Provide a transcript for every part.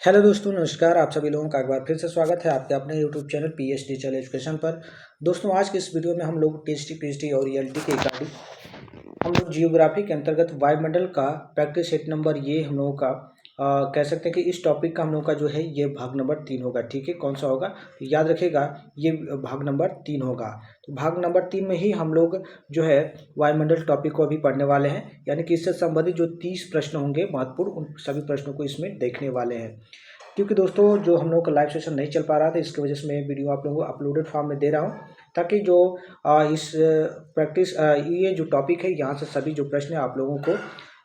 Hello दोस्तों, नमस्कार। आप सभी लोगों का एक बार फिर से स्वागत है आपके अपने YouTube channel PhD channel education पर। दोस्तों, आज के इस वीडियो में हम लोग टीएसटी पीएचडी और ईएलटी के रिगार्डिंग हम लोग जियोग्राफी के अंतर्गत वायुमंडल का प्रैक्टिस सेट नंबर ये हम लोगों का कह सकते हैं कि इस टॉपिक का हम लोग का जो है ये भाग नंबर 3 होगा। ठीक है, कौन सा होगा तो याद रखिएगा, ये भाग नंबर 3 होगा। तो भाग नंबर 3 में ही हम लोग जो है वायुमंडल टॉपिक को अभी पढ़ने वाले हैं, यानी कि इससे संबंधित जो 30 प्रश्न होंगे महत्वपूर्ण, उन सभी प्रश्नों को इसमें देखने वाले हैं। क्योंकि दोस्तों जो हम लोग का लाइव सेशन नहीं चल पा रहा था, इसकी वजह से मैं वीडियो आप लोगों को अपलोडेड फॉर्म में दे रहा हूँ, ताकि जो इस प्रैक्टिस ये जो टॉपिक है यहाँ से सभी जो प्रश्न है आप लोगों को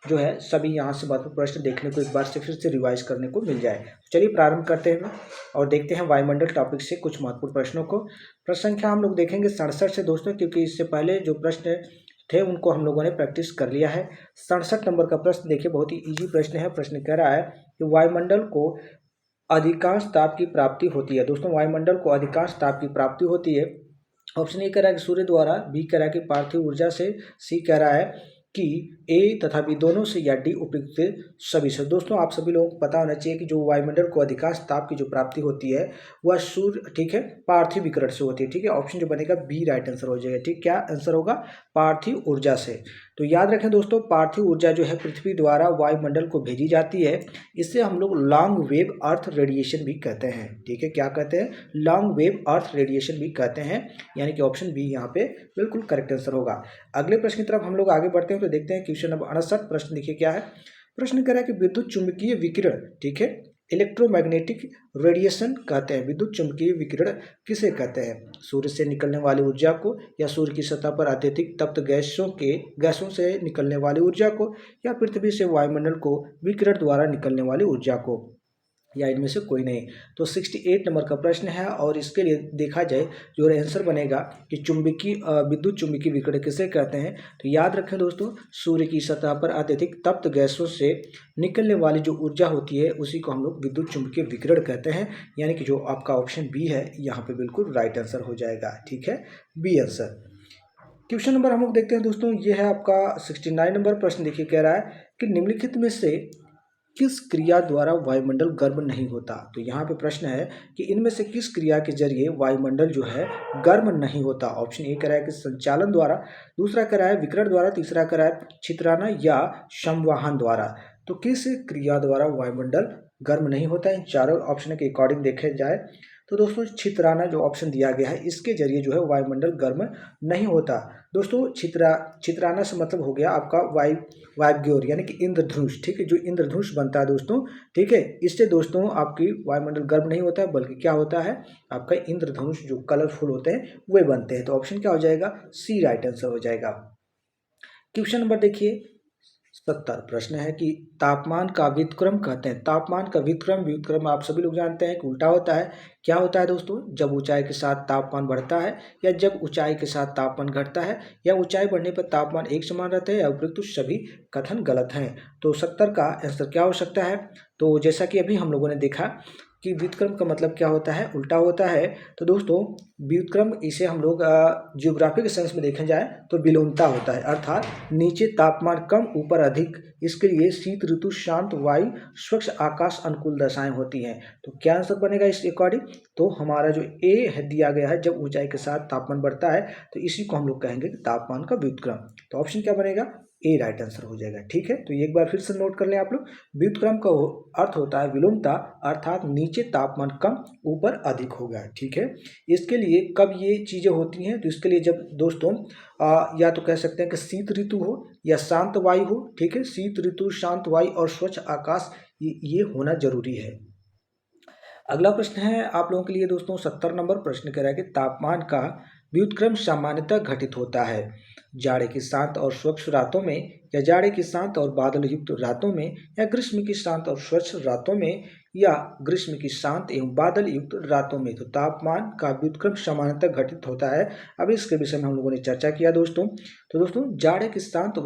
जो है सभी यहाँ से महत्वपूर्ण प्रश्न देखने को एक बार से फिर से रिवाइज करने को मिल जाए। तो चलिए प्रारंभ करते हैं और देखते हैं वायुमंडल टॉपिक से कुछ महत्वपूर्ण प्रश्नों को। प्रश्न संख्या हम लोग देखेंगे 67 से दोस्तों, क्योंकि इससे पहले जो प्रश्न थे उनको हम लोगों ने प्रैक्टिस कर लिया है। 67 नंबर का प्रश्न देखिए, बहुत ही ईजी प्रश्न है। प्रश्न कह रहा है कि वायुमंडल को अधिकांश ताप की प्राप्ति होती है। दोस्तों, वायुमंडल को अधिकांश ताप की प्राप्ति होती है। ऑप्शन ए कह रहा है कि सूर्य द्वारा, बी कह रहा है कि पार्थिव ऊर्जा से, सी कह रहा है कि ए तथा बी दोनों से, या डी उपयुक्त सभी से। दोस्तों, आप सभी लोगों को पता होना चाहिए कि जो वायुमंडल को अधिकांश ताप की जो प्राप्ति होती है वह सूर्य, ठीक है, पार्थिव विकिरण से होती है। ठीक है, ऑप्शन जो बनेगा बी राइट आंसर हो जाएगा। ठीक, क्या आंसर होगा? पार्थिव ऊर्जा से। तो याद रखें दोस्तों, पार्थिव ऊर्जा जो है पृथ्वी द्वारा वायुमंडल को भेजी जाती है। इसे हम लोग लॉन्ग वेव अर्थ रेडिएशन भी कहते हैं। ठीक है, क्या कहते हैं? लॉन्ग वेव अर्थ रेडिएशन भी कहते हैं, यानी कि ऑप्शन बी यहाँ पे बिल्कुल करेक्ट आंसर होगा। अगले प्रश्न की तरफ हम लोग आगे बढ़ते हैं, तो देखते हैं क्वेश्चन नंबर 68। प्रश्न देखिए क्या है। प्रश्न कह रहा है कि विद्युत चुंबकीय विकिरण, ठीक है, इलेक्ट्रोमैग्नेटिक रेडिएशन कहते हैं। विद्युत चुंबकीय विकिरण किसे कहते हैं? सूर्य से निकलने वाली ऊर्जा को, या सूर्य की सतह पर अत्यधिक तप्त गैसों से निकलने वाली ऊर्जा को, या पृथ्वी से वायुमंडल को विकिरण द्वारा निकलने वाली ऊर्जा को, या इनमें से कोई नहीं। तो 68 नंबर का प्रश्न है, और इसके लिए देखा जाए जो आंसर बनेगा कि विद्युत चुंबकीय विकिरण किसे कहते हैं। तो याद रखें दोस्तों, सूर्य की सतह पर अत्यधिक तप्त गैसों से निकलने वाली जो ऊर्जा होती है उसी को हम लोग विद्युत चुंबकीय विकिरण कहते हैं, यानी कि जो आपका ऑप्शन बी है यहाँ पे बिल्कुल राइट आंसर हो जाएगा। ठीक है, बी आंसर। क्वेश्चन नंबर हम लोग देखते हैं दोस्तों, ये है आपका 69 नंबर। प्रश्न देखिए कह रहा है कि निम्नलिखित में से किस क्रिया द्वारा वायुमंडल गर्म नहीं होता? तो यहाँ पे प्रश्न है कि इनमें से किस क्रिया के जरिए वायुमंडल जो है गर्म नहीं होता? ऑप्शन ए कह रहा है कि संचालन द्वारा, दूसरा कह रहा है विकिरण द्वारा, तीसरा कह रहा है छितराना या संवहन द्वारा। तो किस क्रिया द्वारा वायुमंडल गर्म नहीं होता? इन चारों ऑप्शन के अकॉर्डिंग देखे जाए तो दोस्तों छितराना जो ऑप्शन दिया गया है इसके जरिए जो है वायुमंडल गर्म नहीं होता। दोस्तों, छितराना से मतलब हो गया आपका वायव्योर, यानी कि इंद्रधनुष। ठीक है, जो इंद्रधनुष बनता है दोस्तों, ठीक है, इससे दोस्तों आपकी वायुमंडल गर्म नहीं होता है, बल्कि क्या होता है, आपका इंद्रधनुष जो कलरफुल होते हैं वे बनते हैं। तो ऑप्शन क्या हो जाएगा? सी राइट आंसर हो जाएगा। क्वेश्चन नंबर देखिए 70। प्रश्न है कि तापमान का व्युत्क्रम कहते हैं। तापमान का व्युत्क्रम आप सभी लोग जानते हैं कि उल्टा होता है। क्या होता है दोस्तों? जब ऊंचाई के साथ तापमान बढ़ता है, या जब ऊंचाई के साथ तापमान घटता है, या ऊंचाई बढ़ने पर तापमान एक समान रहता है, या उपयुक्त सभी कथन गलत हैं। तो 70 का आंसर क्या हो सकता है? तो जैसा कि अभी हम लोगों ने देखा कि व्युत्क्रम का मतलब क्या होता है? उल्टा होता है। तो दोस्तों, व्युत्क्रम इसे हम लोग जियोग्राफी के सेंस में देखा जाए तो विलोमता होता है, अर्थात नीचे तापमान कम ऊपर अधिक। इसके लिए शीत ऋतु, शांत वायु, स्वच्छ आकाश अनुकूल दशाएं होती हैं। तो क्या आंसर बनेगा इस अकॉर्डिंग? तो हमारा जो ए है दिया गया है, जब ऊंचाई के साथ तापमान बढ़ता है तो इसी को हम लोग कहेंगे तापमान का व्युत्क्रम। तो ऑप्शन क्या बनेगा? ए राइट आंसर हो जाएगा। ठीक है, तो एक बार फिर से नोट कर लें आप लोग। व्युत्क्रम का अर्थ होता है विलोमता, अर्थात नीचे तापमान कम ऊपर अधिक हो गया। ठीक है, इसके लिए कब ये चीजें होती हैं? तो इसके लिए जब दोस्तों या तो कह सकते हैं कि शीत ऋतु हो या शांत वायु हो। ठीक है, शीत ऋतु, शांत वायु और स्वच्छ आकाश, ये होना जरूरी है। अगला प्रश्न है आप लोगों के लिए दोस्तों 70 नंबर। प्रश्न कह रहा है कि तापमान का व्युत्क्रम सामान्यतः घटित होता है जाड़े की शांत और स्वच्छ रातों में, या जाड़े की शांत और बादल युक्त रातों में, या ग्रीष्म की शांत और स्वच्छ रातों में, या ग्रीष्म की शांत एवं बादल युक्त रातों में। तो तापमान का व्युत्क्रम सामान्यतः घटित होता है। अब इसके विषय में हम लोगों ने चर्चा किया दोस्तों। तो दोस्तों, जाड़े की शांत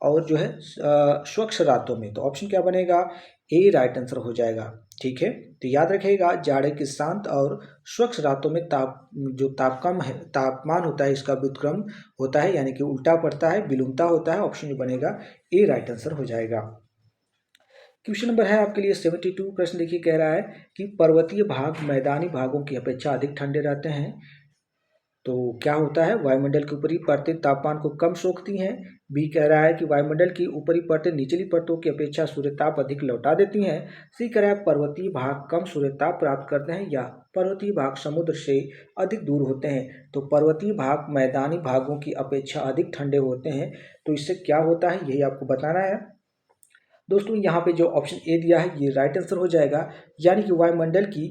और जो है स्वच्छ रातों में। तो ऑप्शन क्या बनेगा? ए राइट आंसर हो जाएगा। ठीक है, तो याद रखिएगा, जाड़े की शांत और स्वच्छ रातों में तापमान होता है, इसका व्युत्क्रम होता है, यानी कि उल्टा पड़ता है, विलोमता होता है। ऑप्शन जो बनेगा ए राइट आंसर हो जाएगा। क्वेश्चन नंबर है आपके लिए 72। प्रश्न देखिए कह रहा है कि पर्वतीय भाग मैदानी भागों की अपेक्षा अधिक ठंडे रहते हैं। तो क्या होता है, वायुमंडल की ऊपरी परतें तापमान को कम सोखती हैं। बी कह रहा है कि वायुमंडल की ऊपरी परतें निचली परतों की अपेक्षा सूर्यताप अधिक लौटा देती हैं। सी कह रहा है पर्वतीय भाग कम सूर्यताप प्राप्त करते हैं, या पर्वतीय भाग समुद्र से अधिक दूर होते हैं। तो पर्वतीय भाग मैदानी भागों की अपेक्षा अधिक ठंडे होते हैं। तो इससे क्या होता है यही आपको बताना है दोस्तों। यहाँ पे जो ऑप्शन ए दिया है ये राइट आंसर हो जाएगा, यानी कि वायुमंडल की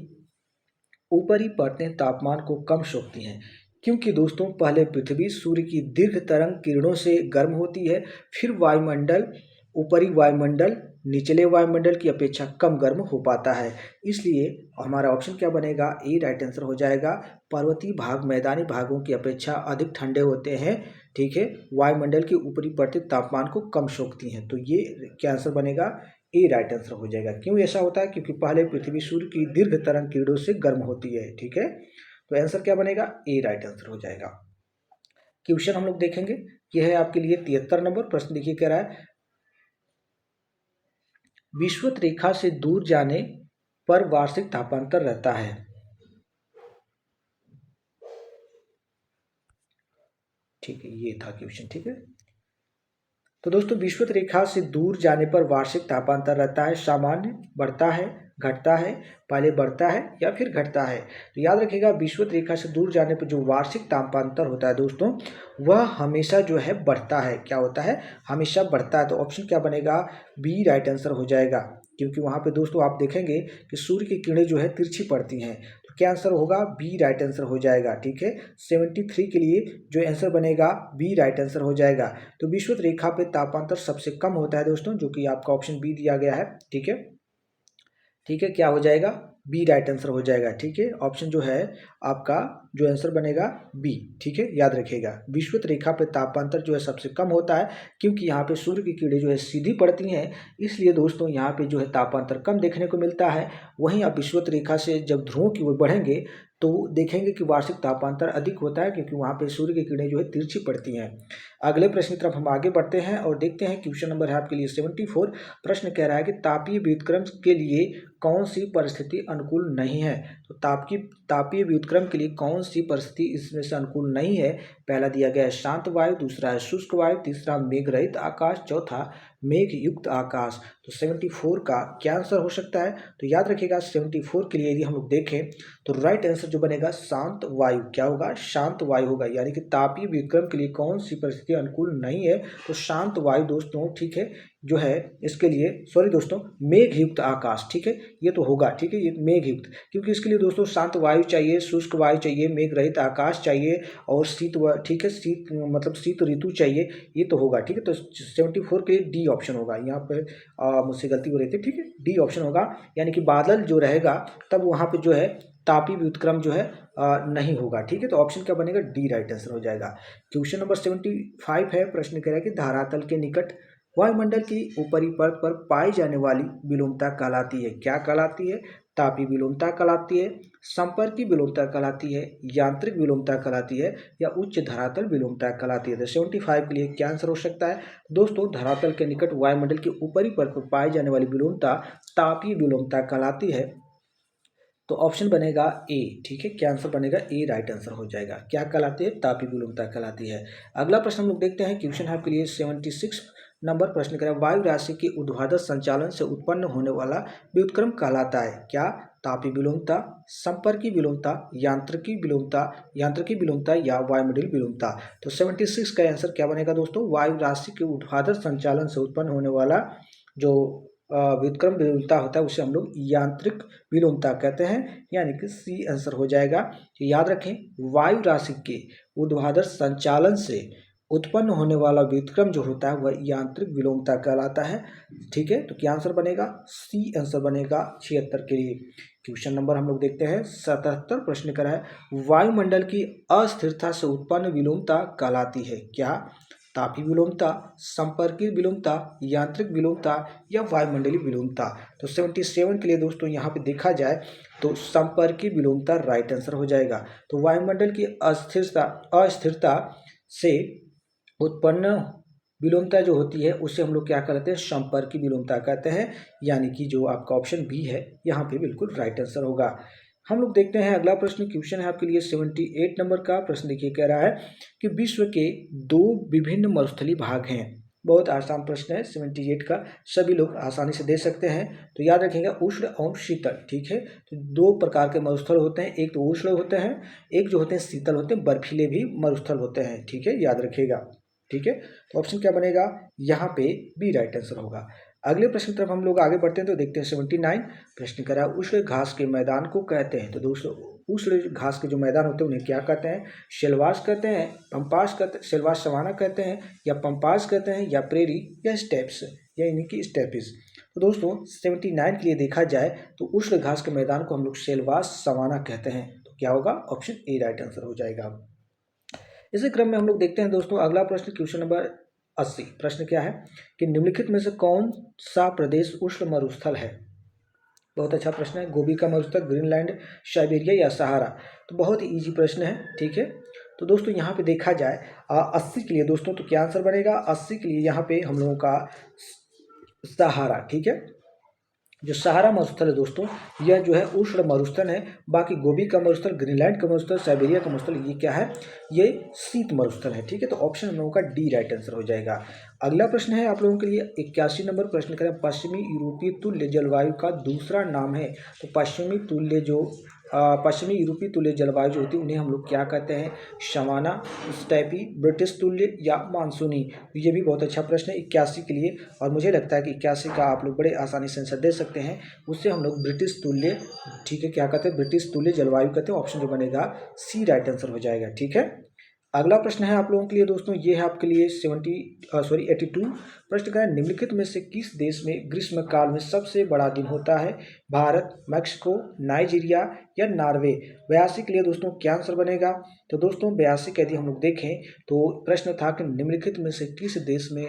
ऊपरी परतें तापमान को कम सोखती हैं। क्योंकि दोस्तों पहले पृथ्वी सूर्य की दीर्घ तरंग किरणों से गर्म होती है, फिर वायुमंडल ऊपरी वायुमंडल निचले वायुमंडल की अपेक्षा कम गर्म हो पाता है। इसलिए हमारा ऑप्शन क्या बनेगा, ए राइट आंसर हो जाएगा। पर्वतीय भाग मैदानी भागों की अपेक्षा अधिक ठंडे होते हैं, ठीक है, वायुमंडल की ऊपरी परतें तापमान को कम सोखती हैं। तो ये क्या आंसर बनेगा, ए राइट आंसर हो जाएगा। क्यों ऐसा होता है, क्योंकि पहले पृथ्वी सूर्य की दीर्घ तरंग किरणों से गर्म होती है, ठीक है। तो आंसर क्या बनेगा, ए राइट आंसर हो जाएगा। क्वेश्चन हम लोग देखेंगे, यह है आपके लिए 73 नंबर। प्रश्न देखिए कह रहा है विषुवत रेखा से दूर जाने पर वार्षिक तापांतर रहता है। ठीक है, ये था क्वेश्चन, ठीक है। तो दोस्तों विषुवत रेखा से दूर जाने पर वार्षिक तापांतर रहता है, सामान्य, बढ़ता है, घटता है, पहले बढ़ता है या फिर घटता है। तो याद रखिएगा विषुवत रेखा से दूर जाने पर जो वार्षिक तापांतर होता है दोस्तों, वह हमेशा जो है बढ़ता है। क्या होता है, हमेशा बढ़ता है। तो ऑप्शन क्या बनेगा, बी राइट आंसर हो जाएगा। क्योंकि वहाँ पे दोस्तों आप देखेंगे कि सूर्य की किरणें जो है तिरछी पड़ती हैं। तो क्या आंसर होगा, बी राइट आंसर हो जाएगा, ठीक है। 73 के लिए जो आंसर बनेगा बी राइट आंसर हो जाएगा। तो विषुवत रेखा पे तापांतर सबसे कम होता है दोस्तों, जो कि आपका ऑप्शन बी दिया गया है, ठीक है। ठीक है, क्या हो जाएगा, बी राइट आंसर हो जाएगा, ठीक है। ऑप्शन जो है आपका जो आंसर बनेगा बी, ठीक है। याद रखिएगा विषुवत रेखा पे तापांतर जो है सबसे कम होता है, क्योंकि यहाँ पे सूर्य की किरणें जो है सीधी पड़ती हैं, इसलिए दोस्तों यहाँ पे जो है तापांतर कम देखने को मिलता है। वहीं आप विषुवत रेखा से जब ध्रुवों की ओर बढ़ेंगे तो देखेंगे कि वार्षिक तापांतर अधिक होता है, क्योंकि वहाँ पे सूर्य की किरणें जो है तिरछी पड़ती हैं। अगले प्रश्न की तरफ हम आगे बढ़ते हैं और देखते हैं। क्वेश्चन नंबर है आपके लिए 74। प्रश्न कह रहा है कि तापीय व्युत्क्रम के लिए कौन सी परिस्थिति अनुकूल नहीं है। तो तापीय व्युत्क्रम के लिए कौन सी परिस्थिति इसमें से अनुकूल नहीं है। पहला दिया गया है शांत वायु, दूसरा है शुष्क वायु, तीसरा मेघ रहित आकाश, चौथा मेघ युक्त आकाश। तो 74 का क्या आंसर हो सकता है। तो याद रखिएगा 74 के लिए यदि हम लोग देखें तो राइट आंसर जो बनेगा शांत वायु, क्या होगा, शांत वायु होगा। यानी कि तापीय विक्रम के लिए कौन सी परिस्थिति अनुकूल नहीं है, तो शांत वायु दोस्तों, ठीक है, जो है इसके लिए, सॉरी दोस्तों, मेघ युक्त आकाश, ठीक है, ये तो होगा, ठीक है, ये मेघ युक्त, क्योंकि इसके लिए दोस्तों शांत वायु चाहिए, शुष्क वायु चाहिए, मेघ रहित आकाश चाहिए और शीत, ठीक है, शीत मतलब शीत ऋतु चाहिए, ये तो होगा, ठीक है। तो 74 के लिए डी ऑप्शन होगा। यहाँ पे मुझसे गलती हो रही थी, ठीक है, डी ऑप्शन होगा। यानी कि बादल जो रहेगा तब वहाँ पे जो है तापीय व्युत्क्रम जो है नहीं होगा, ठीक है। तो ऑप्शन क्या बनेगा, डी राइट आंसर हो जाएगा। क्वेश्चन नंबर 75 है। प्रश्न कह रहा है कि धरातल के निकट वायुमंडल की ऊपरी परत पर पाई जाने वाली विलोमता कहलाती है। क्या कहलाती है, तापीय विलोमता कहलाती है, संपर्की विलोमता कहलाती है, यांत्रिक विलोमता कहलाती है, या उच्च धरातल विलोमता कहलाती है। तो 75 के लिए क्या आंसर हो सकता है दोस्तों, धरातल के निकट वायुमंडल की ऊपरी परत पर पाई जाने वाली विलोमता तापीय विलोमता कहलाती है। तो ऑप्शन बनेगा ए, ठीक है, क्या आंसर बनेगा, ए राइट आंसर हो जाएगा। क्या कहलाती है, तापीय विलोमता कहलाती है। अगला प्रश्न हम लोग देखते हैं। क्वेश्चन है आपके लिए 76 नंबर। प्रश्न करें वायु राशि के ऊर्ध्वाधर संचालन से उत्पन्न होने वाला व्युत्क्रम कहलाता है। क्या, तापीय विलोमता, संपर्की विलोमता, यांत्रिकी विलोमता या वायुमंडलीय विलोमता। तो 76 का आंसर क्या बनेगा दोस्तों, वायु राशि के ऊर्ध्वाधर संचालन से उत्पन्न होने वाला जो व्युत्क्रम विलोमता होता है उसे हम लोग यांत्रिक विलोमता कहते हैं, यानी कि सी आंसर हो जाएगा। तो याद रखें वायु राशि के ऊर्ध्वाधर संचालन से उत्पन्न होने वाला व्युत्क्रम जो होता है वह यांत्रिक विलोमता कहलाता है, ठीक है। तो क्या आंसर बनेगा, सी आंसर बनेगा 76 के लिए। क्वेश्चन नंबर हम लोग देखते हैं 77। प्रश्न करा है वायुमंडल की अस्थिरता से उत्पन्न विलोमता कहलाती है। क्या, तापीय विलोमता, संपर्कीय विलोमता, यांत्रिक विलोमता या वायुमंडलीय विलोमता। तो 77 के लिए दोस्तों यहाँ पे देखा जाए तो संपर्कीय विलोमता राइट आंसर हो जाएगा। तो वायुमंडल की अस्थिरता से उत्पन्न विलोमता जो होती है उसे हम लोग क्या कहते हैं, संपर्क की विलोमता कहते हैं, यानी कि जो आपका ऑप्शन बी है यहाँ पे बिल्कुल राइट आंसर होगा। हम लोग देखते हैं अगला प्रश्न। क्वेश्चन है आपके लिए 78 नंबर का प्रश्न। देखिए कह रहा है कि विश्व के 2 विभिन्न मरुस्थलीय भाग हैं। बहुत आसान प्रश्न है 78 का, सभी लोग आसानी से दे सकते हैं। तो याद रखिएगा उष्ण और शीतल, ठीक है। तो 2 प्रकार के मरुस्थल होते हैं, एक तो उष्ण होते हैं, एक जो होते हैं शीतल होते हैं, बर्फीले भी मरुस्थल होते हैं, ठीक है, याद रखिएगा, ठीक है। तो ऑप्शन क्या बनेगा यहाँ पे, बी राइट आंसर होगा। अगले प्रश्न की तरफ हम लोग आगे बढ़ते हैं तो देखते हैं 79 प्रश्न करा उष्ण घास के मैदान को कहते हैं। तो दोस्तों उष्ण घास के जो मैदान होते हैं उन्हें क्या कहते हैं, शेलवास कहते हैं, पंपास कहते हैं, शेलवास सवाना कहते हैं, या पंपास कहते हैं, या प्रेरी, या स्टेप्स, या यानी कि स्टेपिस। तो दोस्तों 79 के लिए देखा जाए तो उष्ण घास के मैदान को हम लोग शेलवास सवाना कहते हैं। तो क्या होगा, ऑप्शन ए राइट आंसर हो जाएगा। इसी क्रम में हम लोग देखते हैं दोस्तों अगला प्रश्न, क्वेश्चन नंबर 80। प्रश्न क्या है कि निम्नलिखित में से कौन सा प्रदेश उष्ण मरुस्थल है। बहुत अच्छा प्रश्न है। गोबी का मरुस्थल, ग्रीनलैंड, साइबेरिया, या सहारा। तो बहुत ही इजी प्रश्न है, ठीक है। तो दोस्तों यहाँ पे देखा जाए 80 के लिए दोस्तों तो क्या आंसर बनेगा, 80 के लिए यहाँ पे हम लोगों का सहारा, ठीक है। जो सहारा मरुस्थल है दोस्तों यह जो है उष्ण मरुस्थल है। बाकी गोबी का मरुस्थल, ग्रीनलैंड का मरुस्थल, साइबेरिया का मरुस्थल ये क्या है, ये शीत मरुस्थल है, ठीक है। तो ऑप्शन हम लोगों का डी राइट आंसर हो जाएगा। अगला प्रश्न है आप लोगों के लिए 81 नंबर प्रश्न करें, पश्चिमी यूरोपीय तुल्य जलवायु का दूसरा नाम है। तो पश्चिमी यूरोपीय तुल्य जलवायु जो होती है उन्हें हम लोग क्या कहते हैं, शवाना, स्टेपी, ब्रिटिश तुल्य, या मानसूनी। तो ये भी बहुत अच्छा प्रश्न है 81 के लिए, और मुझे लगता है कि 81 का आप लोग बड़े आसानी से आंसर दे सकते हैं। उससे हम लोग ब्रिटिश तुल्य, ठीक है, क्या कहते हैं, ब्रिटिश तुल्य जलवायु कहते हैं। ऑप्शन जो बनेगा सी राइट आंसर हो जाएगा, ठीक है। अगला प्रश्न है आप लोगों के लिए दोस्तों, ये है आपके लिए 82 प्रश्न का, निम्नलिखित में से किस देश में ग्रीष्म काल में सबसे बड़ा दिन होता है, भारत, मैक्सिको, नाइजीरिया, या नॉर्वे। 82 के लिए दोस्तों क्या आंसर बनेगा। तो दोस्तों 82 का यदि हम लोग देखें तो प्रश्न था कि निम्नलिखित में से किस देश में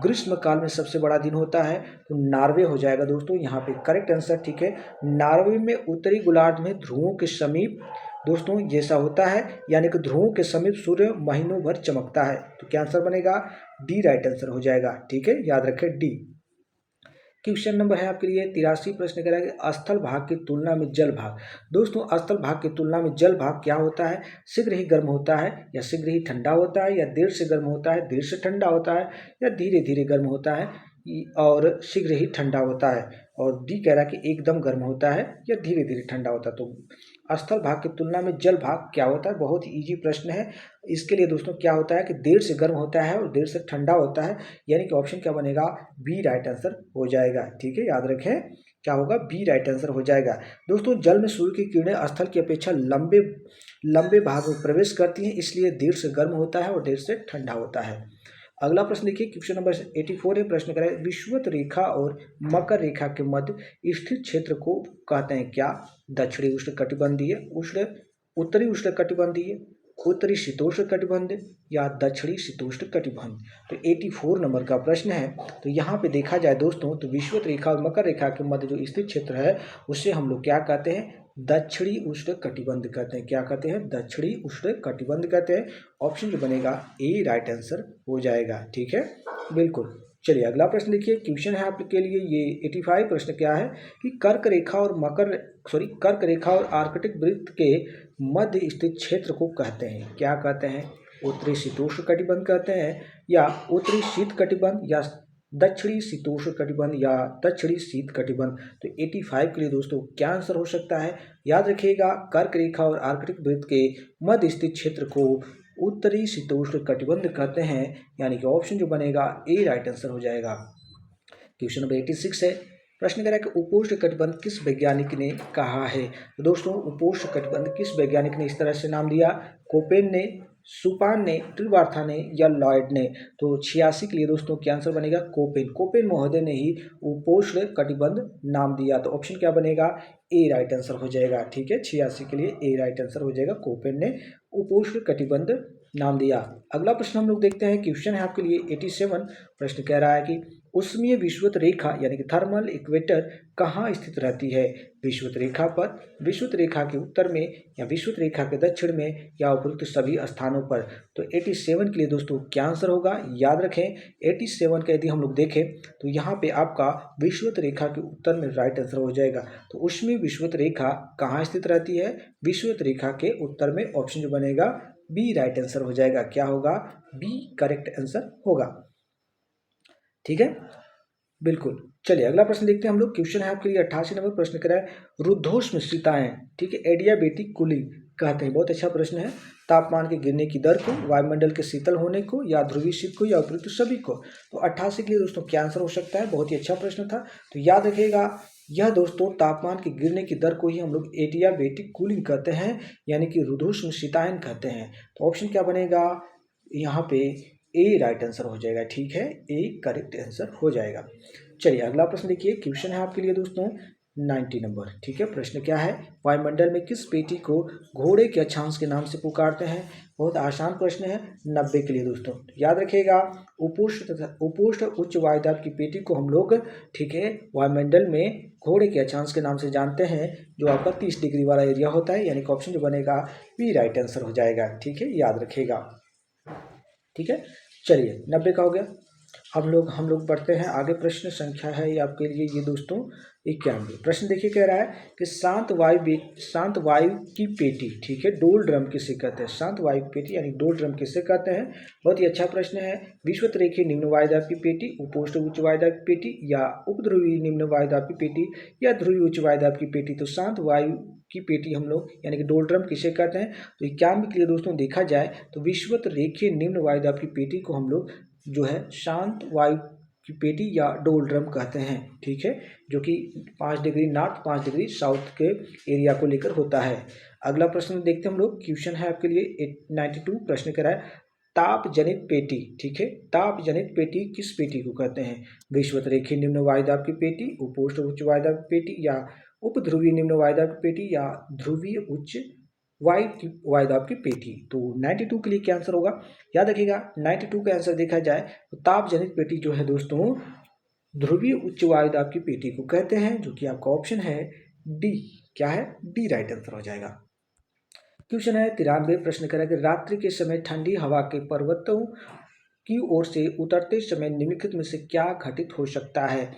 ग्रीष्म काल में सबसे बड़ा दिन होता है। तो नॉर्वे हो जाएगा दोस्तों यहाँ पे करेक्ट आंसर, ठीक है। नॉर्वे में उत्तरी गोलार्ध में ध्रुवों के समीप दोस्तों जैसा होता है, यानी कि ध्रुवों के समीप सूर्य महीनों भर चमकता है। तो क्या आंसर बनेगा, डी राइट आंसर हो जाएगा, ठीक है, याद रखें डी। क्वेश्चन नंबर है आपके लिए 83 प्रश्न कह रहा है कि स्थल भाग की तुलना में जल भाग। दोस्तों स्थल भाग की तुलना में जल भाग क्या होता है, शीघ्र ही गर्म होता है, या शीघ्र ही ठंडा होता है, या देर से गर्म होता है, देर से ठंडा होता है, या धीरे धीरे गर्म होता है, और शीघ्र ही ठंडा होता है। और डी कह रहा है कि एकदम गर्म होता है या धीरे धीरे ठंडा होता है। तो स्थल भाग की तुलना में जल भाग क्या होता है, बहुत ही इजी प्रश्न है। इसके लिए दोस्तों क्या होता है कि देर से गर्म होता है और देर से ठंडा होता है, यानी कि ऑप्शन क्या बनेगा, बी राइट आंसर हो जाएगा, ठीक है, याद रखें क्या होगा, बी राइट आंसर हो जाएगा। दोस्तों जल में सूर्य की किरणें स्थल की अपेक्षा लंबे भाग में प्रवेश करती हैं, इसलिए देर से गर्म होता है और देर से ठंडा होता है। अगला प्रश्न देखिए, क्वेश्चन नंबर 84 है। प्रश्न करें विषुवत रेखा और मकर रेखा के मध्य स्थित क्षेत्र को कहते हैं क्या, दक्षिणी उष्ण कटिबंधीय, उत्तरी उष्ण कटिबंधीय, उत्तरी शीतोष्ण कटिबंध, या दक्षिणी शीतोष्ण कटिबंध। तो 84 नंबर का प्रश्न है। तो यहाँ पे देखा जाए दोस्तों तो विषुवत रेखा और मकर रेखा के मध्य जो स्थित क्षेत्र है उसे हम लोग क्या कहते हैं, दक्षिणी उष्ण कटिबंध कहते हैं। क्या कहते हैं, दक्षिणी उष्ण कटिबंध कहते हैं। ऑप्शन जो बनेगा ए राइट आंसर हो जाएगा, ठीक है, बिल्कुल। चलिए अगला प्रश्न देखिए, क्वेश्चन है आपके लिए ये 85 प्रश्न क्या है कि कर्क रेखा और आर्कटिक वृत्त के मध्य स्थित क्षेत्र को कहते हैं क्या, कहते हैं उत्तरी शीतोष्ण कटिबंध कहते हैं, या उत्तरी शीत कटिबंध, या दक्षिणी शीतोष्ण कटिबंध, या दक्षिणी शीत कटिबंध। तो 85 के लिए दोस्तों क्या आंसर हो सकता है, याद रखिएगा कर्क रेखा और आर्कटिक वृत्त के मध्य स्थित क्षेत्र को उत्तरी शीतोष्ण कटिबंध कहते हैं, यानी कि ऑप्शन जो बनेगा ए राइट आंसर हो जाएगा। क्वेश्चन नंबर 86 है। प्रश्न कह रहा है कि उपोष्ण कटिबंध किस वैज्ञानिक ने कहा है। तो दोस्तों उपोष्ण कटिबंध किस वैज्ञानिक ने इस तरह से नाम दिया, कोपेन ने, सुपान ने, ट्रिवार्था ने, या लॉयड ने। तो 86 के लिए दोस्तों क्या आंसर बनेगा, कोपेन महोदय ने ही उपोष्ण कटिबंध नाम दिया। तो ऑप्शन क्या बनेगा, ए राइट आंसर हो जाएगा, ठीक है, 86 के लिए ए राइट आंसर हो जाएगा, कोपेन ने उपोष्ण कटिबंध नाम दिया। अगला प्रश्न हम लोग देखते हैं, क्वेश्चन है आपके लिए 87 प्रश्न कह रहा है कि उष्मीय विषुवत रेखा यानी कि थर्मल इक्वेटर कहाँ स्थित रहती है? विषुवत रेखा पर, विषुवत रेखा के उत्तर में या विषुवत रेखा के दक्षिण में या उपरोक्त सभी स्थानों पर। तो 87 के लिए दोस्तों क्या आंसर होगा? याद रखें 87 का यदि हम लोग देखें तो यहाँ पे आपका विषुवत रेखा के उत्तर में राइट आंसर हो जाएगा। तो उष्मीय विषुवत रेखा कहाँ स्थित रहती है? विषुवत रेखा के उत्तर में। ऑप्शन जो बनेगा बी राइट आंसर हो जाएगा। क्या होगा? बी करेक्ट आंसर होगा। ठीक है, बिल्कुल। चलिए अगला प्रश्न देखते हैं हम लोग। क्वेश्चन है आपके लिए 88 नंबर प्रश्न करा है रुद्धोष्म शीताएं, ठीक है, एडियाबेटिक कूलिंग कहते हैं। बहुत अच्छा प्रश्न है। तापमान के गिरने की दर को, वायुमंडल के शीतल होने को, या ध्रुवीय शीत को, या उपयुक्त सभी को। तो 88 के लिए दोस्तों क्या आंसर हो सकता है? बहुत ही अच्छा प्रश्न था। तो याद रखिएगा यह दोस्तों तापमान के गिरने की दर को ही हम लोग एडियाबेटिक कूलिंग कहते हैं, यानी कि रुद्धोष्म शीतायन कहते हैं। तो ऑप्शन क्या बनेगा यहाँ पे? ए राइट आंसर हो जाएगा। ठीक है, ए करेक्ट आंसर हो जाएगा। चलिए अगला प्रश्न देखिए। क्वेश्चन है आपके लिए दोस्तों 90 नंबर। ठीक है, प्रश्न क्या है? वायुमंडल में किस पेटी को घोड़े के अक्षांश के नाम से पुकारते हैं? बहुत आसान प्रश्न है। 90 के लिए दोस्तों याद रखिएगा उपोष्ण उच्च वायुदाब की पेटी को हम लोग, ठीक है, वायुमंडल में घोड़े के अक्षांश के नाम से जानते हैं, जो आपका 30 डिग्री वाला एरिया होता है। यानी कि ऑप्शन जो बनेगा बी राइट आंसर हो जाएगा। ठीक है, याद रखिएगा। ठीक है, चलिए 90 का हो गया। हम लोग बढ़ते हैं आगे। प्रश्न संख्या है ये आपके लिए ये दोस्तों 91। प्रश्न देखिए कह रहा है कि शांत वायु की पेटी, ठीक है, डोल ड्रम किसे कहते हैं? शांत वायु की पेटी यानी डोल ड्रम किसे कहते हैं? बहुत ही अच्छा प्रश्न है। विषुवत रेखीय निम्न वायुदाब की पेटी, उपोष्ण उच्च वायुदाब की पेटी, या उपध्रुवीय निम्न वायुदाब की पेटी, या ध्रुवीय उच्च वायुदाब की पेटी। तो शांत वायु की पेटी हम लोग यानी कि डोल ड्रम किसे कहते हैं? तो 91 के लिए दोस्तों देखा जाए तो विषुवत रेखीय निम्न वायुदाब की पेटी को हम लोग जो है शांत वायु की पेटी या डोल ड्रम कहते हैं। ठीक है, जो कि 5 डिग्री नॉर्थ 5 डिग्री साउथ के एरिया को लेकर होता है। अगला प्रश्न देखते हैं हम लोग। क्वेश्चन है आपके लिए 92। प्रश्न कह रहा है ताप जनित पेटी, ठीक है, ताप जनित पेटी किस पेटी को कहते हैं? विषुवत रेखीय निम्न वायुदाब की पेटी, उपोष्ण उच्च वायुदाब की पेटी, या उपध्रुवीय निम्न वायुदाब की पेटी, या ध्रुवीय उच्च वायुदाब की पेटी। तो 92 के लिए क्या आंसर होगा? याद रखिएगा 92 का आंसर देखा जाए तो ताप जनित पेटी जो है दोस्तों ध्रुवीय उच्च वायुदाब की पेटी को कहते हैं, जो कि आपका ऑप्शन है डी। क्या है? डी राइट आंसर हो जाएगा। क्वेश्चन है 93। प्रश्न करें कि रात्रि के समय ठंडी हवा के पर्वतों की ओर से उतरते समय निम्नलिखित में से क्या घटित हो सकता है?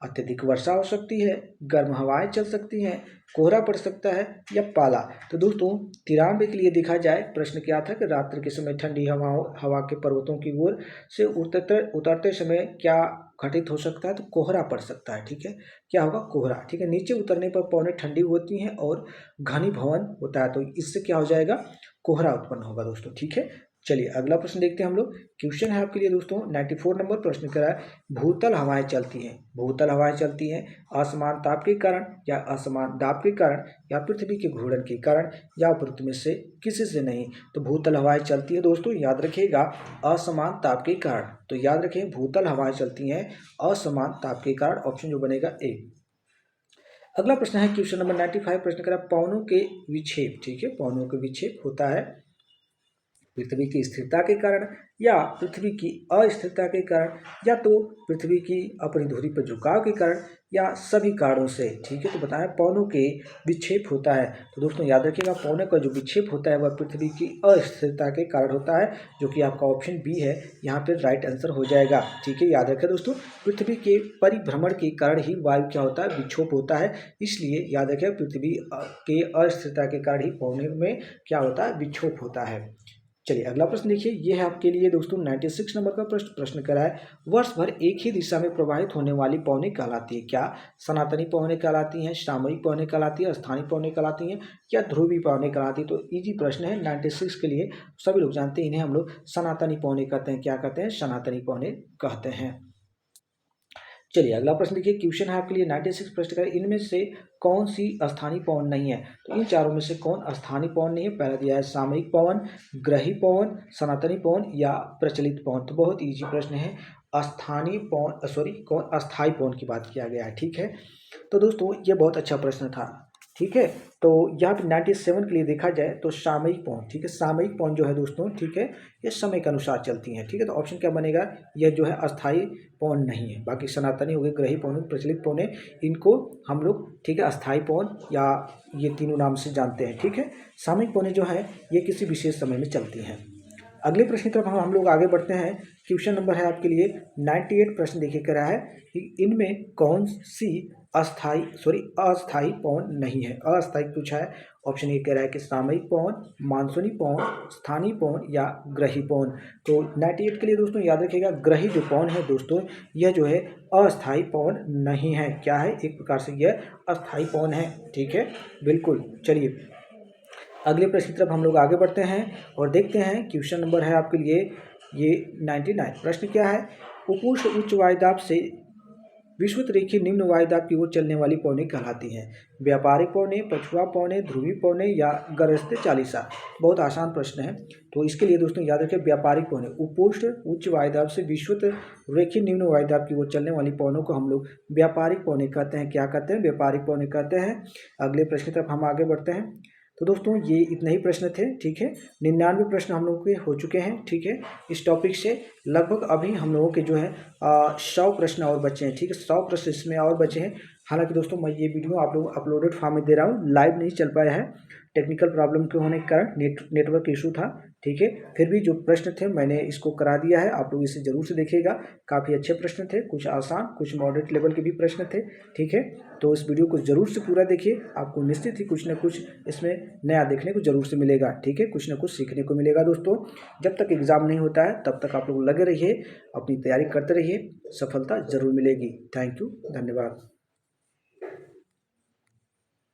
अत्यधिक वर्षा हो सकती है, गर्म हवाएं चल सकती हैं, कोहरा पड़ सकता है, या पाला। तो दोस्तों 93 के लिए देखा जाए प्रश्न क्या था कि रात्रि के समय ठंडी हवा के पर्वतों की ओर से उतरते समय क्या घटित हो सकता है? तो कोहरा पड़ सकता है। ठीक है, क्या होगा? कोहरा। ठीक है, नीचे उतरने पर पवनें ठंडी होती हैं और घनीभवन होता है, तो इससे क्या हो जाएगा? कोहरा उत्पन्न होगा दोस्तों। ठीक है, चलिए अगला प्रश्न देखते हैं हम लोग। क्वेश्चन है आपके लिए दोस्तों 94 नंबर। प्रश्न करा है भूतल हवाएं चलती हैं, भूतल हवाएं चलती हैं असमान ताप के कारण, या असमान दाब के कारण, या पृथ्वी के घूर्णन के कारण, या उपरोक्त में से किसी से नहीं। तो भूतल हवाएं चलती है दोस्तों, याद रखिएगा असमान ताप के कारण। तो याद रखें भूतल हवाएं चलती हैं असमान ताप के कारण। ऑप्शन जो बनेगा ए। अगला प्रश्न है क्वेश्चन नंबर 95। प्रश्न करा पवनों के विक्षेप, ठीक है, पवनों के विक्षेप होता है पृथ्वी की स्थिरता के कारण, या पृथ्वी की अस्थिरता के कारण, या तो पृथ्वी की अपनी धुरी पर झुकाव के कारण, या सभी कारणों से। ठीक है, तो बताएं पवनों के विक्षेप होता है। तो दोस्तों याद रखिएगा पवनों का जो विक्षेप होता है वह पृथ्वी की अस्थिरता के कारण होता है, जो कि आपका ऑप्शन बी है। यहाँ पर राइट आंसर हो जाएगा। ठीक है, याद रखें दोस्तों पृथ्वी के परिभ्रमण के कारण ही वायु क्या होता है? विक्षोभ होता है। इसलिए याद रखें पृथ्वी के अस्थिरता के कारण ही पवनों में क्या होता है? विक्षोभ होता है। चलिए अगला प्रश्न देखिए। ये है आपके लिए दोस्तों 96 नंबर का प्रश्न करा है वर्ष भर एक ही दिशा में प्रवाहित होने वाली पवनें कहलाती है क्या? सनातनी पवनें कहलाती हैं, सामयिक पवनें कहलाती है, स्थानीय पवनें कहलाती हैं, या ध्रुवीय पवनें कहलाती है? तो इजी प्रश्न है 96 के लिए। सभी लोग जानते हैं इन्हें हम लोग सनातनी पवनें कहते हैं। क्या कहते हैं? सनातनी पवनें कहते हैं। चलिए अगला प्रश्न देखिए। क्वेश्चन है आपके लिए 96 प्रश्न का इनमें से कौन सी स्थानीय पवन नहीं है? तो इन चारों में से कौन स्थानीय पवन नहीं है? पहला दिया है सामयिक पवन, ग्रही पवन, सनातनी पवन, या प्रचलित पवन। तो बहुत इजी प्रश्न है। स्थानीय पवन कौन अस्थायी पवन की बात किया गया है। ठीक है, तो दोस्तों ये बहुत अच्छा प्रश्न था। ठीक है। तो यहाँ पे 97 के लिए देखा जाए तो सामयिक पौन, ठीक है, सामयिक पौन जो है दोस्तों, ठीक है, ये समय के अनुसार चलती हैं, ठीक है। तो ऑप्शन क्या बनेगा, यह जो है अस्थाई पौन नहीं है। बाकी सनातनी हो गए, ग्रही पौन, प्रचलित पौने, इनको हम लोग, ठीक है, अस्थाई पौन या ये तीनों नाम से जानते हैं, ठीक है। सामयिक पौने जो है ये किसी विशेष समय में चलती हैं। अगले प्रश्न की तरफ हम लोग आगे बढ़ते हैं। क्वेश्चन नंबर है आपके लिए 98 प्रश्न देखिए कह रहा है कि इनमें कौन सी अस्थाई पौन नहीं है। अस्थाई पूछा है। ऑप्शन ए कह रहा है कि सामयिक पौन, मानसूनी पौन, स्थानीय पौन या ग्रही पौन। तो 98 के लिए दोस्तों याद रखिएगा, ग्रही जो पौन है दोस्तों, यह जो है अस्थाई पौन नहीं है। क्या है, एक प्रकार से यह अस्थाई पौन है, ठीक है, बिल्कुल। चलिए अगले प्रश्न की तरफ हम लोग आगे बढ़ते हैं और देखते हैं। क्वेश्चन नंबर है आपके लिए ये 99। प्रश्न क्या है, उपोष्ण उच्च वायुदाब से विषुवत रेखीय निम्न वायुदाब की ओर चलने वाली पौने कहलाती हैं। व्यापारिक पौने, पछुआ पौने, ध्रुवी पौने या गरजते चालीसा। बहुत आसान प्रश्न है। तो इसके लिए दोस्तों याद रखें, व्यापारिक पौने, उपोष्ण उच्च वायुदाब से विषुवत रेखीय निम्न वायुदाब की ओर चलने वाली पौनों को हम लोग व्यापारिक पौने कहते हैं। क्या कहते हैं, व्यापारिक पौने कहते हैं। अगले प्रश्न की तरफ हम आगे बढ़ते हैं। तो दोस्तों ये इतने ही प्रश्न थे, ठीक है। 99 प्रश्न हम लोगों के हो चुके हैं, ठीक है। इस टॉपिक से लगभग अभी हम लोगों के जो है 100 प्रश्न और बचे हैं, ठीक है। 100 प्रश्न इसमें और बचे हैं। हालांकि दोस्तों मैं ये वीडियो आप लोग अपलोडेड फॉर्म में दे रहा हूँ, लाइव नहीं चल पाया है टेक्निकल प्रॉब्लम के होने के कारण, नेटवर्क इशू था, ठीक है। फिर भी जो प्रश्न थे मैंने इसको करा दिया है, आप लोग इसे जरूर से देखिएगा। काफ़ी अच्छे प्रश्न थे, कुछ आसान, कुछ मॉडरेट लेवल के भी प्रश्न थे, ठीक है। तो इस वीडियो को जरूर से पूरा देखिए, आपको निश्चित ही कुछ ना कुछ इसमें नया देखने को जरूर से मिलेगा, ठीक है। कुछ ना कुछ सीखने को मिलेगा दोस्तों। जब तक एग्ज़ाम नहीं होता है तब तक आप लोग लगे रहिए, अपनी तैयारी करते रहिए, सफलता जरूर मिलेगी। थैंक यू, धन्यवाद।